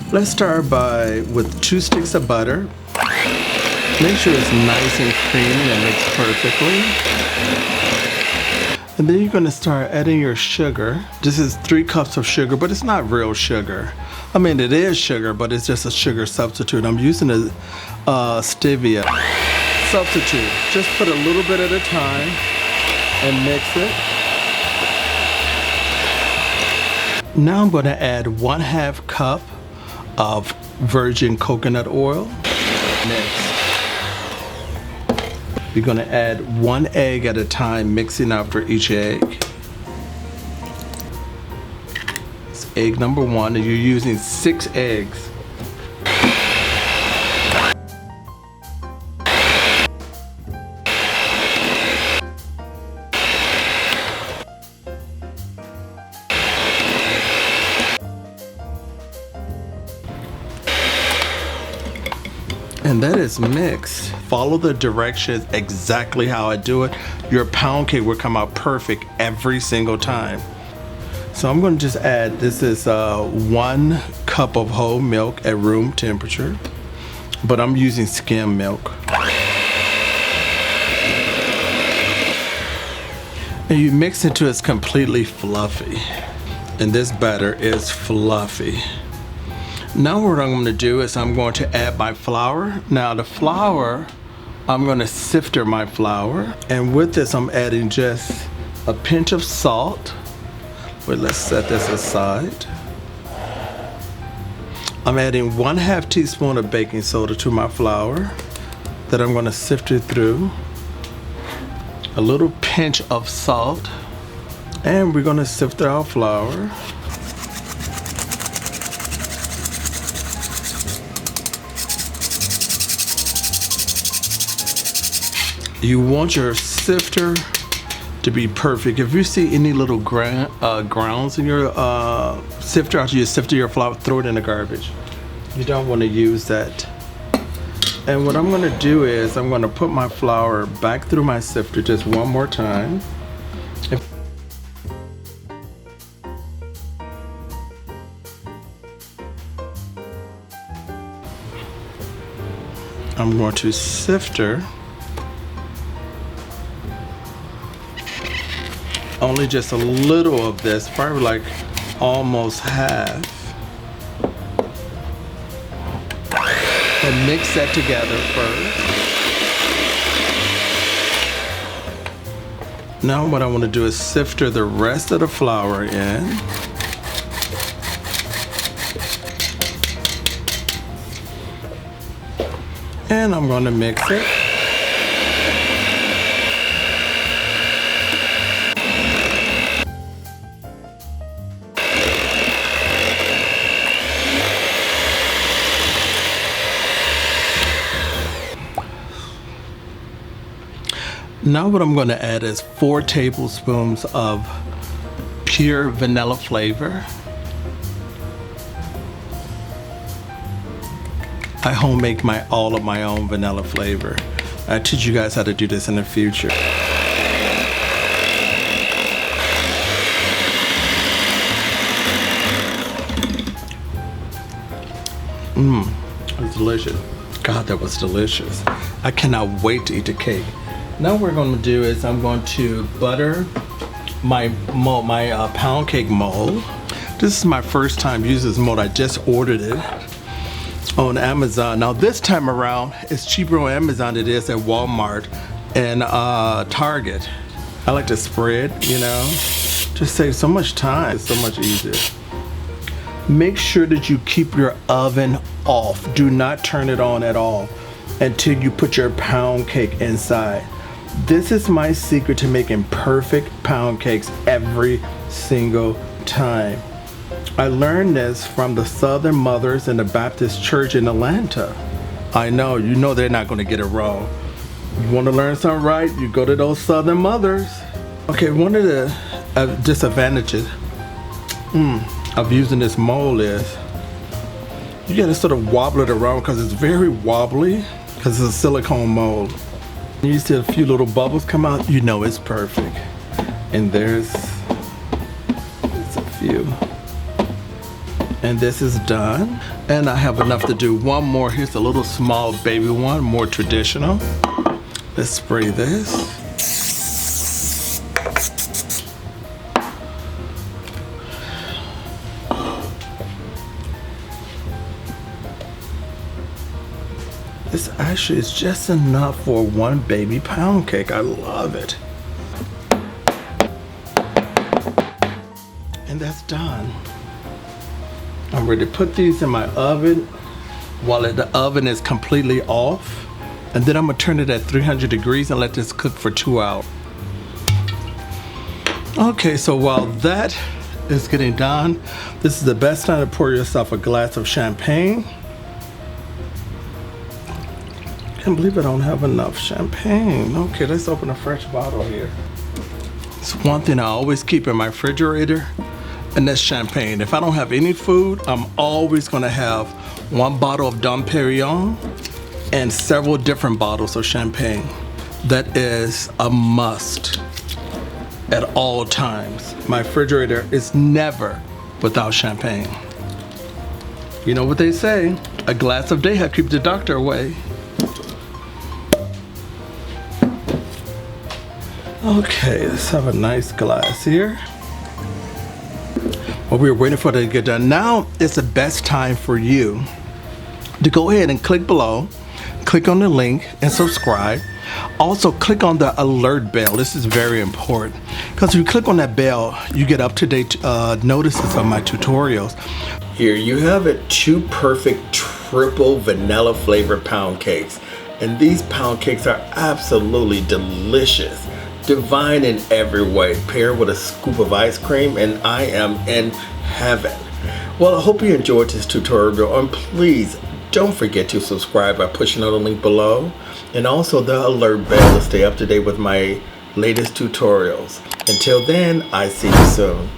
Let's start with 2 sticks of butter. Make sure it's nice and creamy and mixed perfectly. And then you're going to start adding your sugar. This is 3 cups of sugar, but it's not real sugar. I mean, it is sugar, but it's just a sugar substitute. I'm using a Stevia substitute. Just put a little bit at a time and mix it. Now I'm going to add 1/2 cup of virgin coconut oil. Mix. You're going to add 1 egg at a time, mixing after each egg. It's egg number 1, and you're using 6 eggs. And that is mixed. Follow the directions exactly how I do it. Your pound cake will come out perfect every single time. So I'm going to just add, this is 1 cup of whole milk at room temperature, but I'm using skim milk. And you mix it till it's completely fluffy. And this batter is fluffy. Now what I'm going to do is I'm going to add my flour. Now the flour, I'm going to sifter my flour. And with this I'm adding just a pinch of salt. Wait, let's set this aside. I'm adding 1/2 teaspoon of baking soda to my flour that I'm going to sift it through. A little pinch of salt. And we're going to sift our flour. You want your sifter to be perfect. If you see any little grounds in your sifter, after you sift your flour, throw it in the garbage. You don't want to use that. And what I'm going to do is I'm going to put my flour back through my sifter just one more time. I'm going to sifter only just a little of this, probably like almost half. And mix that together first. Now what I want to do is sifter the rest of the flour in. And I'm going to mix it. Now what I'm going to add is 4 tablespoons of pure vanilla flavor. I homemade all of my own vanilla flavor. I teach you guys how to do this in the future. It's delicious. God, that was delicious. I cannot wait to eat the cake. Now what we're going to do is I'm going to butter my pound cake mold. This is my first time using this mold. I just ordered it on Amazon. Now this time around, it's cheaper on Amazon than it is at Walmart and Target. I like to spread, you know, just save so much time. It's so much easier. Make sure that you keep your oven off. Do not turn it on at all until you put your pound cake inside. This is my secret to making perfect pound cakes every single time. I learned this from the Southern Mothers in the Baptist Church in Atlanta. I know, you know they're not going to get it wrong. You want to learn something right, you go to those Southern Mothers. Okay, one of the disadvantages of using this mold is you got to sort of wobble it around because it's very wobbly because it's a silicone mold. You see a few little bubbles come out, you know it's perfect. And there's a few. And this is done. And I have enough to do one more. Here's a little small baby one, more traditional. Let's spray this. This actually is just enough for one baby pound cake. I love it. And that's done. I'm ready to put these in my oven while the oven is completely off. And then I'm gonna turn it at 300 degrees and let this cook for 2 hours. Okay, so while that is getting done, this is the best time to pour yourself a glass of champagne. Can't believe I don't have enough champagne. Okay, let's open a fresh bottle here. It's one thing I always keep in my refrigerator, and that's champagne. If I don't have any food, I'm always gonna have one bottle of Dom Perignon and several different bottles of champagne. That is a must at all times. My refrigerator is never without champagne. You know what they say, a glass of day helps keep the doctor away. Okay, let's have a nice glass here. While we're waiting for it to get done, now is the best time for you to go ahead and click below, click on the link and subscribe. Also click on the alert bell. This is very important because if you click on that bell, you get up-to-date notices of my tutorials. Here you have it, 2 perfect triple vanilla flavored pound cakes. And these pound cakes are absolutely delicious. Divine in every way, paired with a scoop of ice cream, and I am in heaven. Well, I hope you enjoyed this tutorial, and please don't forget to subscribe by pushing on the link below, and also the alert bell to stay up to date with my latest tutorials. Until then, I see you soon.